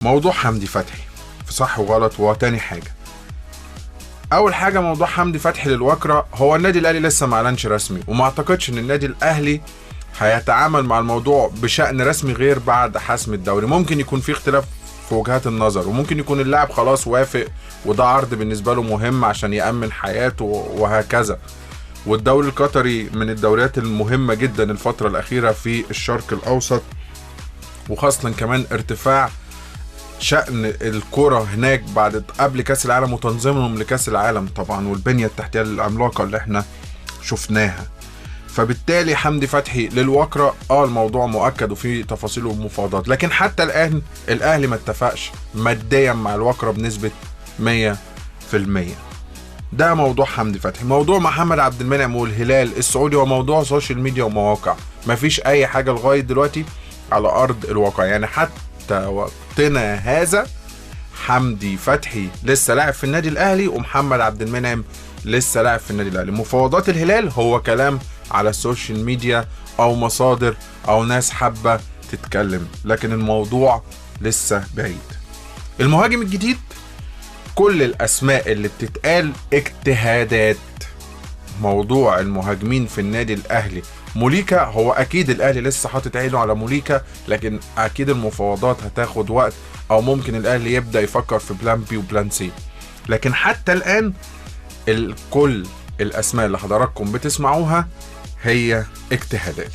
موضوع حمدي فتحي في صح وغلط. وتاني حاجة، اول حاجة موضوع حمدي فتحي للوكرة، هو النادي الاهلي لسه ما اعلنش رسمي، وما اعتقدش ان النادي الاهلي هيتعامل مع الموضوع بشأن رسمي غير بعد حسم الدوري. ممكن يكون في اختلاف في وجهات النظر، وممكن يكون اللاعب خلاص وافق وده عرض بالنسبة له مهم عشان يأمن حياته وهكذا. والدوري القطري من الدوريات المهمة جدا الفترة الأخيرة في الشرق الأوسط، وخاصة كمان ارتفاع شأن الكرة هناك بعد قبل كأس العالم وتنظيمهم لكأس العالم طبعا، والبنية التحتية العملاقة اللي احنا شفناها. فبالتالي حمدي فتحي للوكرة الموضوع مؤكد وفي تفاصيل ومفاوضات، لكن حتى الآن الأهلي ما اتفقش ماديا مع الوكرة بنسبة 100%. ده موضوع حمدي فتحي. موضوع محمد عبد المنعم والهلال السعودي هو موضوع سوشيال ميديا ومواقع، مفيش أي حاجة لغاية دلوقتي على أرض الواقع. يعني حتى وقتنا هذا حمدي فتحي لسه لاعب في النادي الأهلي، ومحمد عبد المنعم لسه لاعب في النادي الأهلي. مفاوضات الهلال هو كلام على السوشيال ميديا أو مصادر أو ناس حابة تتكلم، لكن الموضوع لسه بعيد. المهاجم الجديد، كل الأسماء اللي بتتقال اجتهادات. موضوع المهاجمين في النادي الأهلي، موليكا هو أكيد الأهلي لسه حاطط عينه على موليكا، لكن أكيد المفاوضات هتاخد وقت، أو ممكن الأهلي يبدأ يفكر في بلان بي وبلان سي. لكن حتى الآن كل الأسماء اللي حضراتكم بتسمعوها هي اجتهادات.